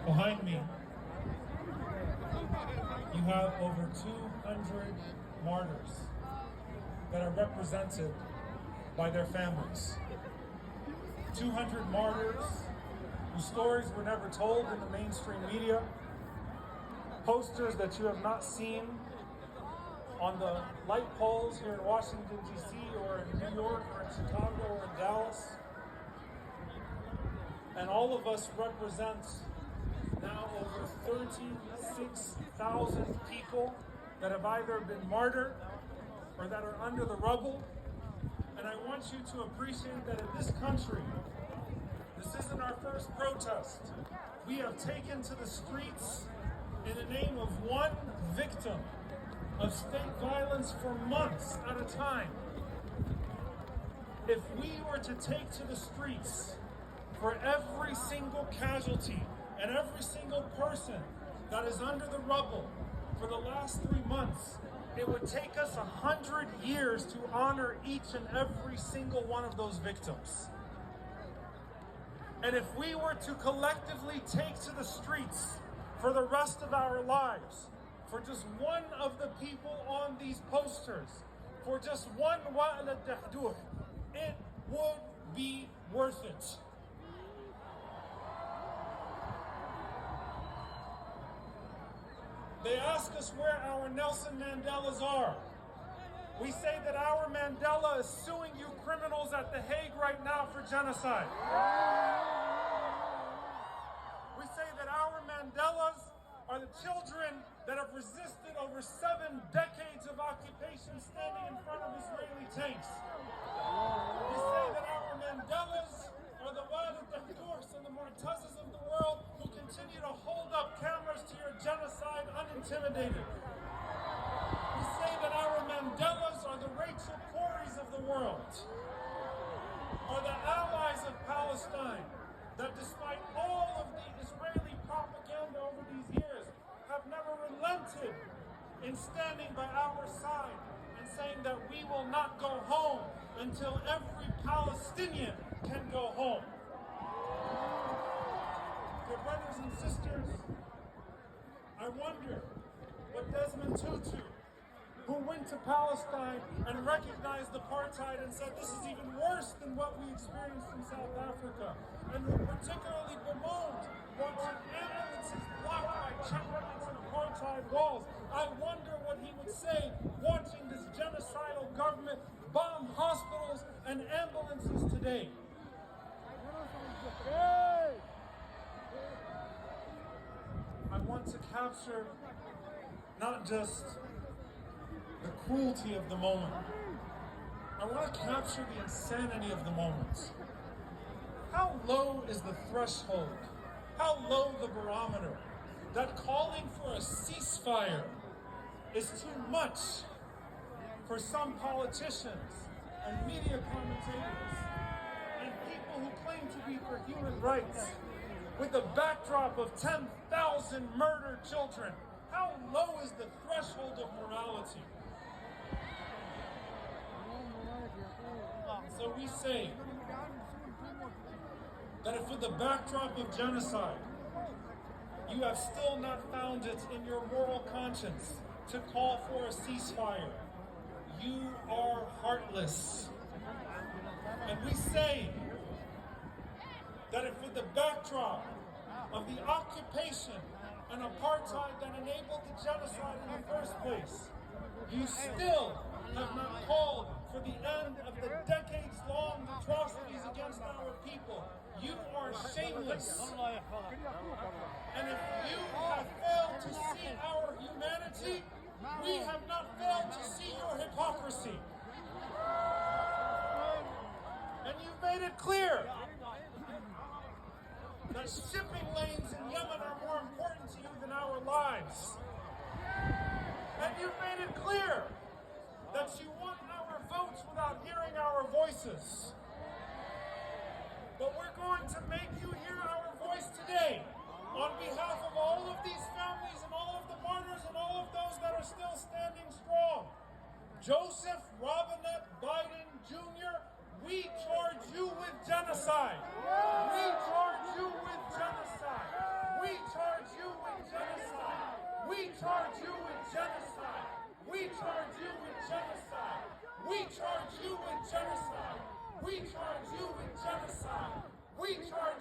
Behind me, you have over 200 martyrs that are represented by their families. 200 martyrs whose stories were never told in the mainstream media. Posters that you have not seen on the light poles here in Washington, D.C., or in New York, or in Chicago, or in Dallas. And all of us represent now over 36,000 people that have either been martyred or that are under the rubble. And I want you to appreciate that in this country, this isn't our first protest. We have taken to the streets in the name of one victim of state violence for months at a time. If we were to take to the streets for every single casualty and every single person that is under the rubble for the last 3 months, it would take us 100 years to honor each and every single one of those victims. And if we were to collectively take to the streets for the rest of our lives, for just one of the people on these posters, for just one wa'ala dahdur, it would be worth it. They ask us where our Nelson Mandelas are. We say that our Mandela is suing you criminals at The Hague right now for genocide. We say that our Mandelas are the children that have resisted over 7 decades of occupation standing in front of Israeli tanks. We say that our Mandelas are the Walid Dahdurs and the Mu'tazas of the world who continue to hold up cameras to your genocide unintimidated. We say that our Mandelas are the Rachel Corries of the world, are the allies of Palestine, that despite all of the Israeli propaganda over these years, have never relented in standing by our side and saying that we will not go home until every Palestinian can go home. Dear brothers and sisters, I wonder what Desmond Tutu, who went to Palestine and recognized apartheid and said this is even worse than what we experienced in South Africa, and who particularly bemoaned watching ambulances blocked by checkpoints and apartheid walls. I wonder what he would say watching this genocidal government bomb hospitals and ambulances today. I want to capture not just the cruelty of the moment. I want to capture the insanity of the moment. How low is the threshold? How low the barometer that calling for a ceasefire is too much for some politicians and media commentators and people who claim to be for human rights with the backdrop of 10,000 murdered children. How low is the threshold of morality? So we say that if with the backdrop of genocide, you have still not found it in your moral conscience to call for a ceasefire, you are heartless. And we say that if with the backdrop of the occupation and apartheid that enabled the genocide in the first place, you still have not called for the end of the decades-long atrocities against our people. You are shameless. And if you have failed to see our humanity, we have not failed to see your hypocrisy. And you've made it clear that shipping lanes in Yemen are more important to you than our lives. And you've made it clear that you want our votes without hearing our voices. But we're going to make you hear our voice today on behalf of all of these families and all of the martyrs and all of those that are still standing strong. Joseph Robinette Biden Jr., we charge you with genocide. We charge you with genocide. We charge charge you with genocide. We charge you with genocide. We charge you with genocide. We charge you with genocide. We charge